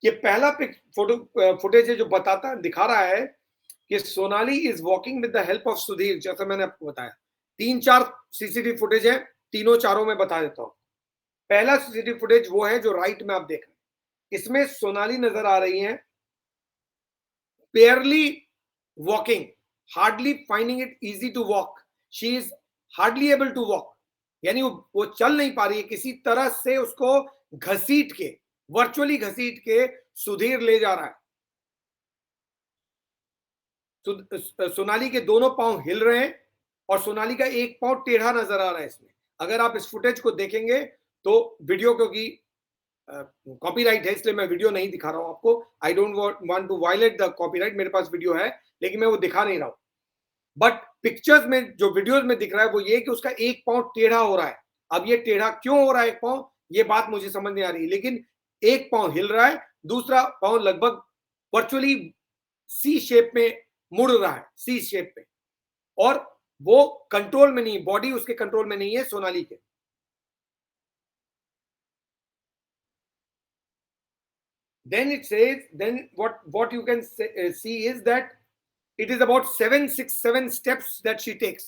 ये पहला फुटेज है जो बताता दिखा रहा है कि Sonali is walking with the help of Sudhir, जैसा मैंने आपको बताया। 3-4 सीसीटीवी फुटेज है, तीनों चारों में बता देता हूं। पहला सीसीटीवी फुटेज वो है जो राइट में आप देख रहे हैं। इसमें सोनाली नजर आ रही है barely walking, hardly finding it easy to walk. She is hardly able to walk. यानी वो चल नहीं पा रही है, किसी तरह से उसको घसीट के, वर्चुअली घसीट के सुधीर ले जा रहा है। सोनाली के दोनों पांव हिल रहे हैं और सोनाली का एक पांव टेढ़ा नजर आ रहा है इसमें। अगर आप इस फुटेज को देखेंगे तो वीडियो, क्योंकि कॉपीराइट है इसलिए मैं वीडियो नहीं दिखा रहा हूं आपको। I don't want to violate the copyright. मेरे पास वीडियो है लेकिन मैं वो दिखा नहीं रहा हूं। बट पिक्चर्स में, जो वीडियोस में दिख रहा है वो ये कि उसका एक पांव टेढ़ा हो रहा है। अब ये टेढ़ा क्यों हो रहा है एक पांव, ये बात मुझे समझ नहीं आ रही, लेकिन एक पांव हिल रहा है, दूसरा पांव लगभग वर्चुअली सी शेप में मुड़ रहा है, सी शेप में, और वो कंट्रोल में नहीं, बॉडी उसके कंट्रोल में नहीं है सोनाली के। Then it says, then what you can see is that it is about 7 steps that she takes.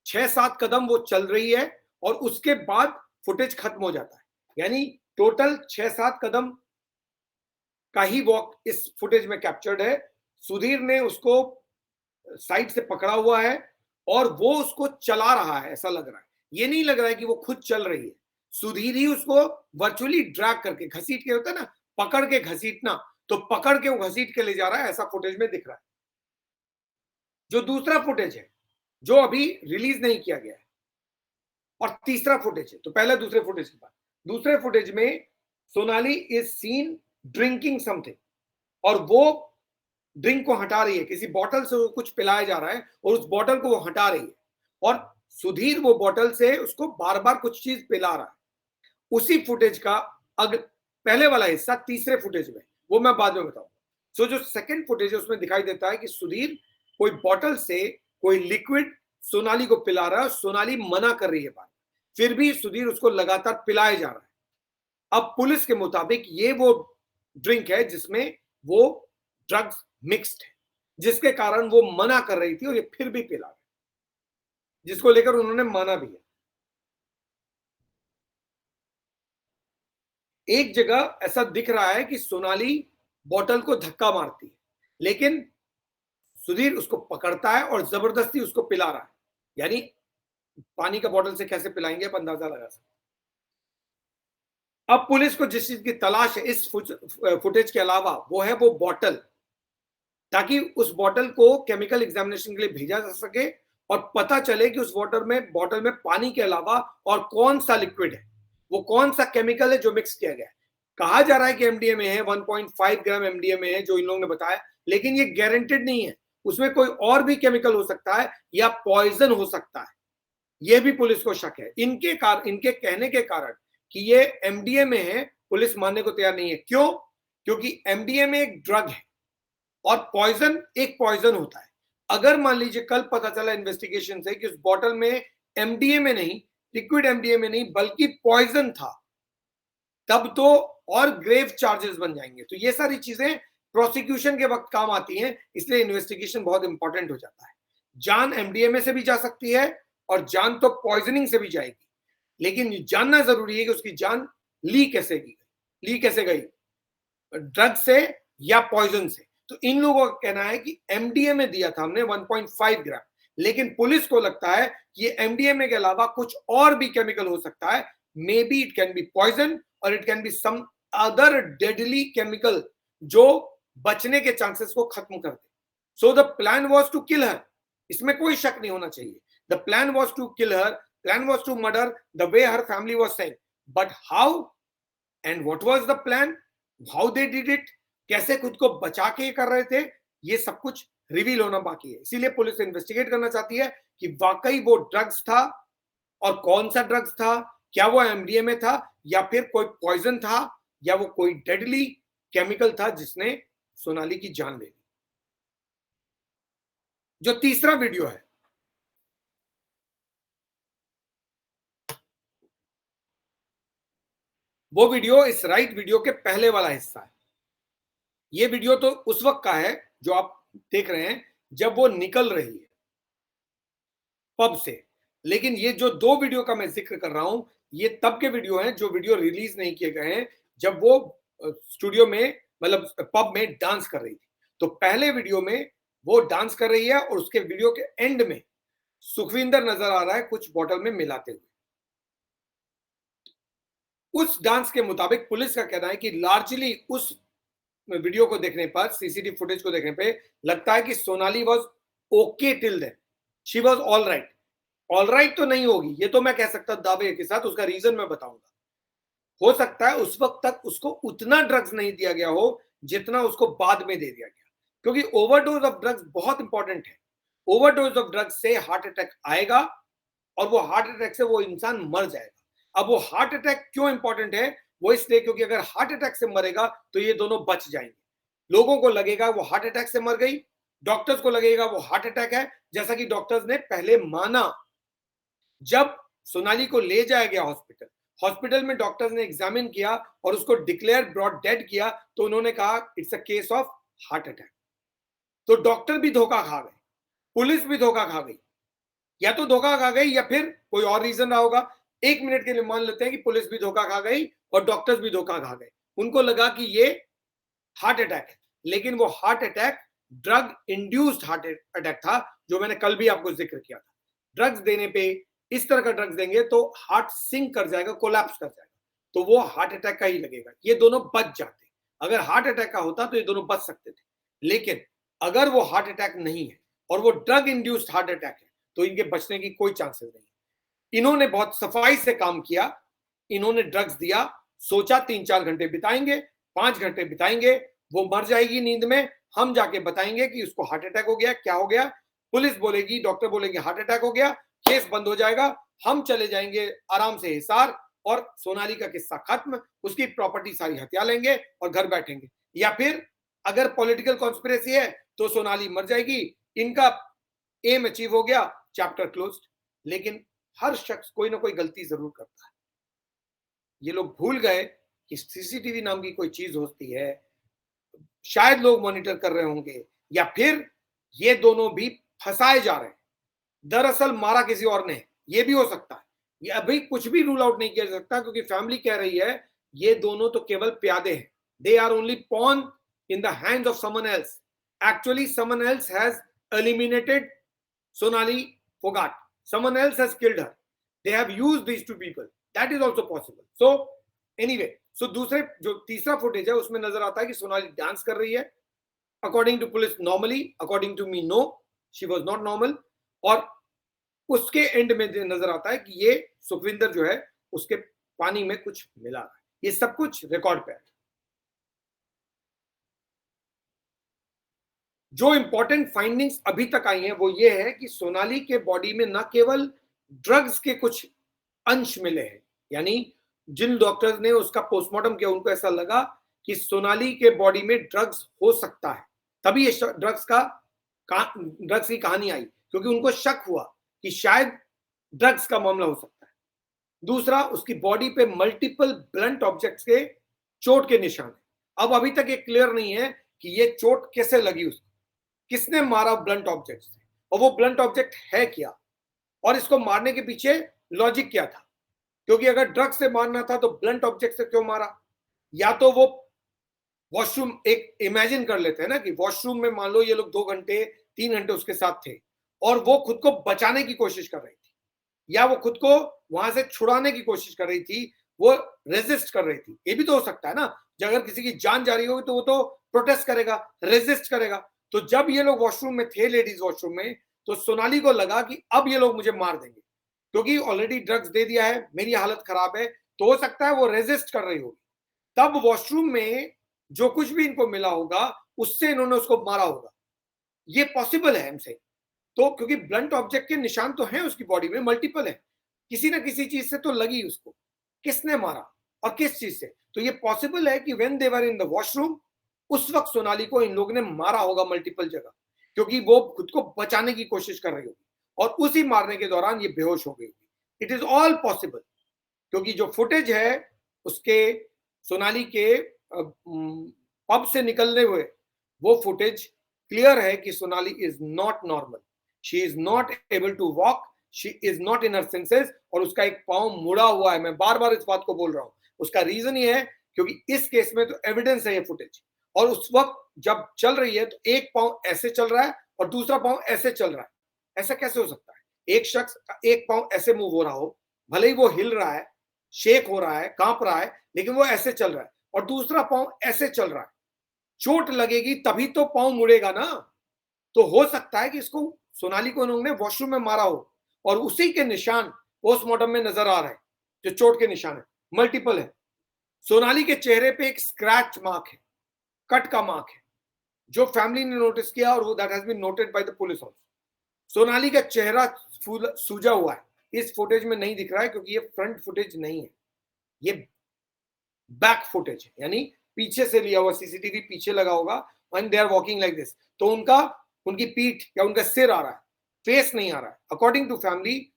6-7 कदम वो चल रही है और उसके बाद फुटेज खत्म हो जाता है। यानी टोटल 6-7 कदम का ही वॉक इस फुटेज में कैप्चर्ड है। सुधीर ने उसको साइड से पकड़ा हुआ है और वो उसको चला रहा है, ऐसा लग रहा है। ये नहीं लग रहा है कि वो खुद चल रही है, सुधीर ही उसको वर्चुअली ड्रैग करके, घसीट के, होता है ना पकड़ के घसीटना, तो पकड़ के वो घसीट के ले जा रहा है, ऐसा फुटेज में दिख रहा है। जो दूसरा फुटेज है जो अभी रिलीज नहीं किया गया है, और तीसरा फुटेज है, तो पहले दूसरे फुटेज के बाद दूसरे फुटेज में Sonali is seen drinking something, और वो ड्रिंक को हटा रही है, किसी बॉटल से कुछ पिलाया जा रहा है और उस बॉटल को वो हटा रही है, और सुधीर वो बॉटल से उसको बार बार कुछ चीज पिला रहा है। उसी फुटेज का पहले वाला हिस्सा तीसरे फुटेज में, वो मैं बाद में बताऊंगा। सो जो सेकंड फुटेज है उसमें दिखाई देता है कि सुधीर कोई बॉटल से कोई लिक्विड सोनाली को पिला रहा है, सोनाली मना कर रही है बात, फिर भी सुधीर उसको लगातार पिलाए जा रहा है। अब पुलिस के मुताबिक ये वो ड्रिंक है जिसमें वो ड्रग्स मिक्स्ड है, जिसके कारण वो मना कर रही थी और ये फिर भी पिला रहा है, जिसको लेकर उन्होंने माना भी है। एक जगह ऐसा दिख रहा है कि सोनाली बॉटल को धक्का मारती है, लेकिन सुधीर उसको पकड़ता है और जबरदस्ती उसको पिला रहा है। यानी पानी का बॉटल से कैसे पिलाएंगे आप अंदाजा लगा सकते। अब पुलिस को जिस चीज की तलाश है इस फुटेज के अलावा, वो है वो बॉटल, ताकि उस बॉटल को केमिकल एग्जामिनेशन के लिए भेजा जा सके और पता चले कि उस बॉटल में पानी के अलावा और कौन सा लिक्विड है, वो कौन सा केमिकल है जो मिक्स किया गया है। कहा जा रहा है कि एमडीएमए है, 1.5 ग्राम एमडीएमए है जो इन लोगों ने बताया, लेकिन ये गारंटेड नहीं है। उसमें कोई और भी केमिकल हो सकता है या पॉइजन हो सकता है, ये भी पुलिस को शक है। इनके कहने के कारण कि ये एमडीएमए है, पुलिस मानने को तैयार नहीं है। क्यों? क्योंकि एमडीएमए एक ड्रग है और पॉइजन एक पॉइजन होता है। अगर मान लीजिए कल पता चला इन्वेस्टिगेशन से कि उस बॉटल में एमडीएमए नहीं, लिक्विड एमडीएमए नहीं, बल्कि पॉइजन था, तब तो और ग्रेव चार्जेस बन जाएंगे। तो ये सारी चीजें प्रोसिक्यूशन के वक्त काम आती हैं, इसलिए इन्वेस्टिगेशन बहुत इंपॉर्टेंट हो जाता है। जान एमडीएमए से भी जा सकती है और जान तो पॉइजनिंग से भी जाएगी, लेकिन जानना जरूरी है कि उसकी जान ली कैसे गई, ड्रग से या पॉइजन से। तो इन लोगों का कहना है कि एमडीएमए दिया था हमने 1.5 ग्राम, लेकिन पुलिस को लगता है कि ये एमडीएमए के अलावा कुछ और भी केमिकल हो सकता है। Maybe it can be poison और it can be some other deadly chemical जो बचने के चांसेस को खत्म कर दे। So the plan was to kill her, इसमें कोई शक नहीं होना चाहिए। The plan was to kill her, plan was to murder the way her family was saying, but how and what was the plan, how they did it, कैसे खुद को बचा के कर रहे थे, ये सब कुछ रिवील होना बाकी है। इसीलिए पुलिस इन्वेस्टिगेट करना चाहती है कि वाकई वो ड्रग्स था और कौन सा ड्रग्स था, क्या वो एमडीएमए था या फिर कोई पॉइजन था या वो कोई डेडली केमिकल था जिसने सोनाली की जान ले ली। जो तीसरा वीडियो है वो वीडियो इस राइट वीडियो के पहले वाला हिस्सा है। ये वीडियो तो उस वक्त का है जो आप देख रहे हैं जब वो निकल रही है पब से, लेकिन ये जो 2 वीडियो का मैं जिक्र कर रहा हूं, ये तब के वीडियो हैं जो वीडियो रिलीज नहीं किए गए हैं जब वो स्टूडियो में मतलब पब में डांस कर रही थी। तो पहले वीडियो में वो डांस कर रही है और उसके वीडियो के एंड में सुखविंदर नजर आ रहा है कुछ बॉटल में मिलाते हुए। उस डांस के मुताबिक पुलिस का कहना है कि लार्जली उस वीडियो को देखने पर, सीसीटीवी फुटेज को देखने पे लगता है कि Sonali was okay till then, she was all right. All right तो नहीं होगी, ये तो मैं कह सकता दावे के साथ, उसका रीजन मैं बताऊंगा। हो सकता है उस वक्त तक उसको उतना ड्रग्स नहीं दिया गया हो जितना उसको बाद में दे दिया गया, क्योंकि ओवरडोज ऑफ ड्रग्स बहुत इंपॉर्टेंट है। ओवरडोज ऑफ ड्रग्स से हार्ट अटैक आएगा और वो हार्ट अटैक से वो इंसान मर जाएगा। अब वो हार्ट अटैक क्यों इंपॉर्टेंट है? वो इसलिए क्योंकि अगर हार्ट अटैक से मरेगा तो ये दोनों बच जाएंगे। लोगों को लगेगा वो हार्ट अटैक से मर गई, डॉक्टर्स को लगेगा वो हार्ट अटैक है, जैसा कि डॉक्टर्स ने पहले माना। जब सोनाली को ले जाया गया हॉस्पिटल, हॉस्पिटल में डॉक्टर्स ने एग्जामिन किया और उसको डिक्लेयर ब्रॉड डेड किया, तो उन्होंने कहा it's a case of heart attack. तो डॉक्टर भी धोखा खा गए, पुलिस भी धोखा खा गई। या तो धोखा खा गई या फिर कोई और रीजन रहा होगा। 1 मिनट के लिए मान लेते हैं कि पुलिस भी धोखा खा गई और डॉक्टर्स भी धोखा खा गए। उनको लगा कि ये हार्ट अटैक है, लेकिन वो heart attack drug induced heart attack था, जो मैंने कल भी आपको जिक्र किया था। ड्रग्स देने पे, इस तरह का ड्रग्स देंगे तो हार्ट सिंक कर जाएगा, कोलैप्स कर जाएगा, तो वो हार्ट अटैक का ही लगेगा। ये दोनों बच जाते। अगर हार्ट अटैक का होता तो ये दोनों बच सकते थे, लेकिन अगर वो हार्ट अटैक नहीं है और वो ड्रग इंड्यूस्ड हार्ट अटैक है तो इनके बचने की कोई चांसेस नहीं। इन्होंने बहुत सफाई से काम किया, इन्होंने ड्रग्स दिया, सोचा 3-4 घंटे बिताएंगे, 5 घंटे बिताएंगे, वो मर जाएगी नींद में, हम जाके बताएंगे कि उसको हार्ट अटैक हो गया, क्या हो गया। पुलिस बोलेगी, डॉक्टर बोलेंगे हार्ट अटैक हो गया, केस बंद हो जाएगा, हम चले जाएंगे आराम से हिसार और सोनाली का किस्सा खत्म, उसकी प्रॉपर्टी सारी हत्या लेंगे और घर बैठेंगे। या फिर अगर पॉलिटिकल कॉन्स्पिरेसी है तो सोनाली मर जाएगी, इनका एम अचीव हो गया, चैप्टर क्लोज्ड। लेकिन हर शख्स कोई ना कोई गलती जरूर करता है। ये लोग भूल गए कि सीसीटीवी नाम की कोई चीज होती है, शायद लोग मॉनिटर कर रहे होंगे, या फिर ये दोनों भी फंसाए जा रहे हैं, दरअसल मारा किसी और ने, ये भी हो सकता है। ये अभी कुछ भी रूल आउट नहीं किया जा सकता, क्योंकि फैमिली कह रही है ये दोनों तो केवल प्यादे हैं, they are only pawn in the hands of someone else. Actually someone else has eliminated Sonali Fogart. Someone else has killed her. They have used these two people. That is also possible. So anyway, so दूसरे जो तीसरा footage है उसमें नजर आता है कि Sonali dance कर रही है, according to police normally, according to me no, she was not normal. और उसके एंड में नजर आता है कि ये सुखविंदर जो है उसके पानी में कुछ मिला रहा है। ये सब कुछ रिकॉर्ड पे है। जो इंपॉर्टेंट फाइंडिंग्स अभी तक आई हैं वो ये है कि सोनाली के बॉडी में न केवल ड्रग्स के कुछ अंश मिले हैं, यानी जिन डॉक्टर्स ने उसका पोस्टमार्टम किया उनको ऐसा लगा कि सोनाली के बॉडी में ड्रग्स हो सकता है, तभी ये ड्रग्स की कहानी आई, क्योंकि उनको शक हुआ कि शायद ड्रग्स का मामला हो सकता है। दूसरा, उसकी बॉडी पे मल्टीपल ब्लंट ऑब्जेक्ट्स के चोट के निशान है। अब अभी तक ये क्लियर नहीं है कि ये चोट कैसे लगी उसको, किसने मारा ब्लंट ऑब्जेक्ट से, और वो ब्लंट ऑब्जेक्ट है क्या, और इसको मारने के पीछे लॉजिक क्या था। क्योंकि अगर ड्रग से मारना था तो ब्लंट ऑब्जेक्ट से क्यों मारा? या तो वो वॉशरूम, एक इमेजिन कर लेते हैं ना कि वॉशरूम में मान लो ये लोग 2 घंटे 3 घंटे उसके साथ थे और वो खुद को बचाने की कोशिश कर रही थी, या वो खुद को वहां से छुड़ाने की कोशिश कर रही थी, वो रेजिस्ट कर रही थी। ये भी तो हो सकता है ना, अगर किसी की जान जा रही होगी तो वो तो प्रोटेस्ट करेगा, रेजिस्ट करेगा। तो जब ये लोग वॉशरूम में थे, लेडीज वॉशरूम में, तो सोनाली को लगा कि अब ये लोग मुझे मार देंगे, क्योंकि ऑलरेडी ड्रग्स दे दिया है, मेरी हालत खराब है, तो हो सकता है वो रेजिस्ट कर रही होगी। तब वॉशरूम में जो कुछ भी इनको मिला होगा उससे इन्होंने उसको मारा होगा, ये पॉसिबल है हमसे। तो क्योंकि ब्लंट ऑब्जेक्ट के निशान तो हैं उसकी बॉडी में, मल्टीपल है, किसी ना किसी चीज से तो लगी उसको, किसने मारा और किस चीज से। तो ये पॉसिबल है कि when they were in the washroom, उस वक्त सोनाली को इन लोगों ने मारा होगा मल्टीपल जगह, क्योंकि वो खुद को बचाने की कोशिश कर रही होगी और उसी मारने के दौरान ये बेहोश हो गई होगी। इट इज ऑल पॉसिबल, क्योंकि जो फुटेज है उसके सोनाली के पब से निकलने हुए, वो फुटेज क्लियर है कि Sonali is not normal, she is not able to walk, she is not in her senses, और उसका एक पांव मुड़ा हुआ है। मैं बार बार इस बात को बोल रहा हूं, उसका रीजन ये है क्योंकि इस केस में तो एविडेंस है ये फुटेज, और उस वक्त जब चल रही है तो एक पांव ऐसे चल रहा है और दूसरा पांव ऐसे चल रहा है। ऐसा कैसे हो सकता है? एक शख्स का एक पांव ऐसे मूव हो रहा हो, भले ही वो हिल रहा है, शेक हो रहा है, कांप रहा है, लेकिन वो ऐसे चल रहा है, और दूसरा पांव ऐसे चल रहा है। चोट लगेगी तभी तो पांव मुड़ेगा ना। तो हो सकता है कि इसको, सोनाली को उन्होंने वॉशरूम में मारा हो और उसी के निशान पोस्टमार्टम में नजर आ रहे हैं, जो चोट के निशान है, मल्टीपल है। सोनाली के चेहरे पे एक स्क्रैच मार्क है, कट का मार्क है, जो फैमिली ने नोटिस किया, और वो that has been noted by the police also. Sonali का चेहरा सूजा हुआ है, इस फुटेज में नहीं दिख रहा है क्योंकि ये फ्रंट फुटेज नहीं है, ये बैक फुटेज है, यानी पीछे से लिया हुआ, सीसीटीवी पीछे लगा होगा, and they are walking like this, तो उनकी पीठ या उनका सिर आ रहा है, फेस नहीं आ रहा है। अकॉर्डिंग टू फैमिली,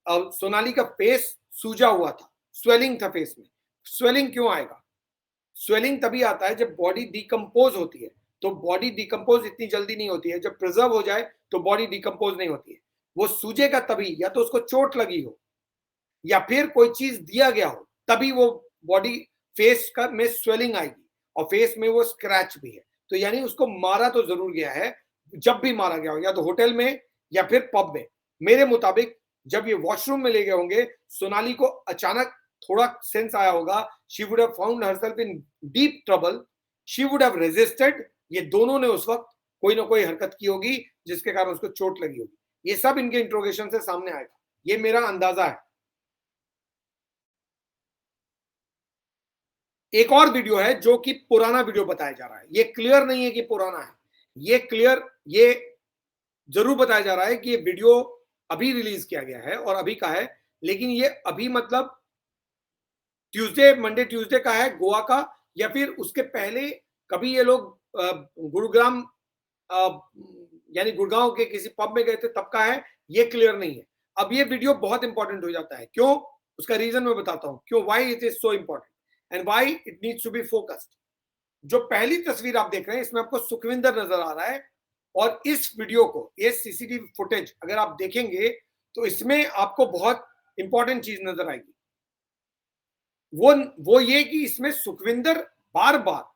सोनाली का फेस सूजा हुआ था, स्वेलिंग था फेस में। स्वेलिंग क्यों आएगा? स्वेलिंग तभी आता है जब बॉडी डिकम्पोज होती है, तो बॉडी डिकम्पोज इतनी जल्दी नहीं होती है, जब प्रिजर्व हो जाए तो बॉडी डिकम्पोज नहीं होती है। वो सूजेगा तभी, या तो उसको चोट लगी हो या फिर कोई चीज दिया गया हो, तभी वो बॉडी फेस का में स्वेलिंग आएगी, और फेस में वो स्क्रैच भी है। तो यानी उसको मारा तो जरूर गया है, जब भी मारा गया हो, या तो होटल में या फिर पब में। मेरे मुताबिक जब ये वॉशरूम में ले गए होंगे, सोनाली को अचानक थोड़ा सेंस आया होगा, she would have found herself in deep trouble, she would have resisted. ये दोनों ने उस वक्त कोई ना कोई हरकत की होगी जिसके कारण उसको चोट लगी होगी। ये सब इनके इंट्रोगेशन से सामने आएगा, ये मेरा अंदाजा है। एक और वीडियो है जो कि पुराना वीडियो बताया जा रहा है, ये क्लियर नहीं है कि पुराना है, ये जरूर बताया जा रहा है कि ये वीडियो अभी रिलीज किया गया है और अभी का है, लेकिन ये अभी मतलब ट्यूसडे, मंडे ट्यूसडे का है, गोवा का, या फिर उसके पहले कभी ये लोग गुरुग्राम यानी गुड़गांव के किसी पब में गए थे तब का है, ये क्लियर नहीं है। अब ये वीडियो बहुत इंपॉर्टेंट हो जाता है, क्यों? उसका रीजन मैं बताता हूं क्यों, why it is so important and why it needs to be focused. जो पहली तस्वीर आप देख रहे हैं, इसमें आपको सुखविंदर नजर आ रहा है, और इस वीडियो को, ये सीसीटीवी फुटेज अगर आप देखेंगे तो इसमें आपको बहुत इंपॉर्टेंट चीज नजर आएगी। वो ये कि इसमें सुखविंदर बार बार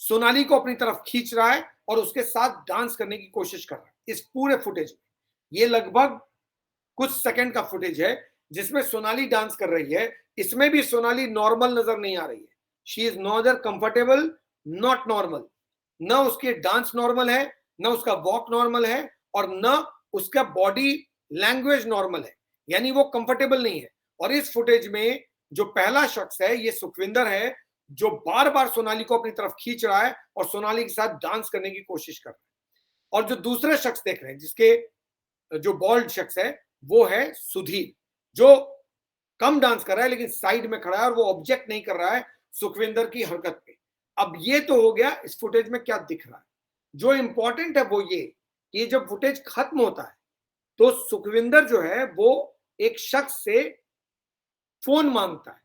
सोनाली को अपनी तरफ खींच रहा है और उसके साथ डांस करने की कोशिश कर रहा है इस पूरे फुटेज में। ये लगभग कुछ सेकंड का फुटेज है जिसमें सोनाली डांस कर रही है। इसमें भी सोनाली नॉर्मल नजर नहीं आ रही है, she is neither comfortable not normal. न उसके डांस नॉर्मल है, न उसका वॉक नॉर्मल है, और न उसका बॉडी लैंग्वेज नॉर्मल है, यानी वो कंफर्टेबल नहीं है। और इस फुटेज में जो पहला शख्स है, ये सुखविंदर है, जो बार बार सोनाली को अपनी तरफ खींच रहा है और सोनाली के साथ डांस करने की कोशिश कर रहा है। और जो दूसरे शख्स देख रहे हैं, जिसके जो बॉल्ड शख्स है, वो है सुधीर, जो कम डांस कर रहा है लेकिन साइड में खड़ा है और वो ऑब्जेक्ट नहीं कर रहा है सुखविंदर की हरकत पे। अब ये तो हो गया इस फुटेज में क्या दिख रहा है। जो इंपॉर्टेंट है वो ये जब फुटेज खत्म होता है तो सुखविंदर जो है वो एक शख्स से फोन मांगता है,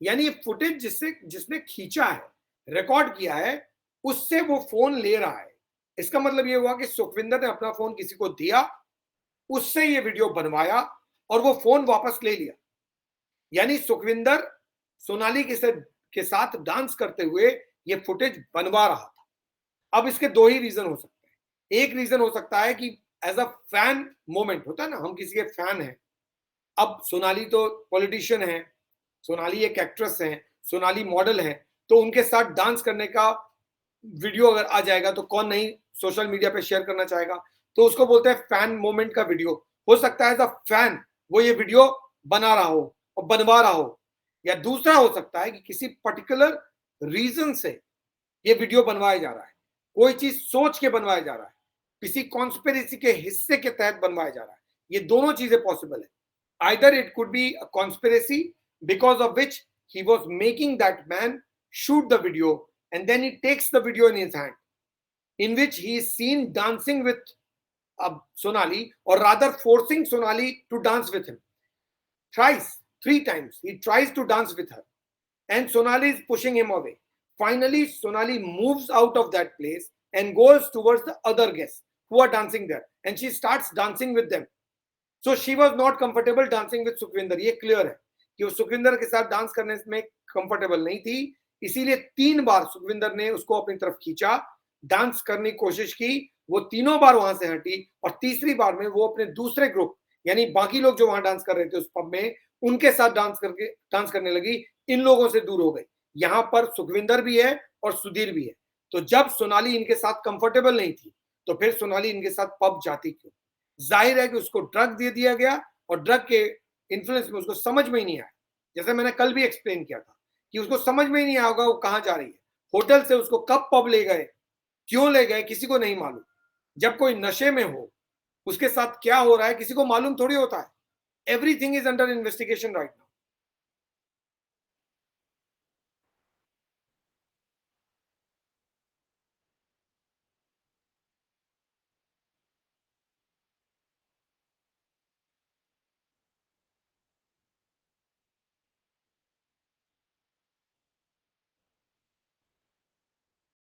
यानी ये फुटेज जिसने खींचा है, रिकॉर्ड किया है, उससे वो फोन ले रहा है। इसका मतलब ये हुआ कि सुखविंदर ने अपना फोन किसी को दिया, उससे ये वीडियो बनवाया और वो फोन वापस ले लिया। यानी सुखविंदर सोनाली के साथ डांस करते हुए ये फुटेज बनवा रहा था। अब इसके दो ही रीजन हो सकते हैं। एक रीजन हो सकता है कि एज अ फैन मोमेंट होता है ना, हम किसी के फैन हैं। अब सोनाली तो पॉलिटिशियन है, सोनाली एक एक्ट्रेस है, सोनाली मॉडल है, तो उनके साथ डांस करने का वीडियो अगर आ जाएगा तो कौन नहीं सोशल मीडिया पे शेयर करना चाहेगा। तो उसको बोलते हैं फैन मोमेंट का वीडियो। हो सकता है एज अ फैन वो ये वीडियो बना रहा हो और बनवा रहा हो, या दूसरा हो सकता है कि किसी पर्टिकुलर रीजन से ये वीडियो बनवाया जा रहा है, कोई चीज सोच के बनवाया जा रहा है, किसी कॉन्स्पिरेसी के हिस्से के तहत बनवाया जा रहा है। ये दोनों चीजें पॉसिबल है। Either it could be a conspiracy because of which he was making that man shoot the video, and then he takes the video in his hand in which he is seen dancing with Sonali, or rather forcing Sonali to dance with him three times. He tries to dance with her and Sonali is pushing him away. Finally, Sonali moves out of that place and goes towards the other guests who are dancing there, and she starts dancing with them. So she was not comfortable dancing with Sukhvinder. ये clear है कि वो सुखविंदर के साथ dance करने में comfortable नहीं थी, इसीलिए 3 बार सुखविंदर ने उसको अपनी तरफ खींचा, डांस करने की कोशिश की, वो तीनों बार वहां से हटी, और तीसरी बार में वो अपने दूसरे ग्रुप यानी बाकी लोग जो वहां डांस कर रहे थे उस पब में, उनके साथ डांस करने लगी, इन लोगों से दूर हो गई। यहां पर सुखविंदर भी है और सुधीर भी है। तो जब सोनाली इनके साथ कंफर्टेबल नहीं थी तो फिर सोनाली इनके साथ पब जाती क्यों? जाहिर है कि उसको ड्रग दे दिया गया और ड्रग के इन्फ्लुएंस में उसको समझ में ही नहीं आया। जैसे मैंने कल भी एक्सप्लेन किया था कि उसको समझ में ही नहीं आएगा वो कहां जा रही है। होटल से उसको कब पब ले गए, क्यों ले गए, किसी को नहीं मालूम। जब कोई नशे में हो उसके साथ क्या हो रहा है किसी को मालूम थोड़ी होता है। Everything is under investigation right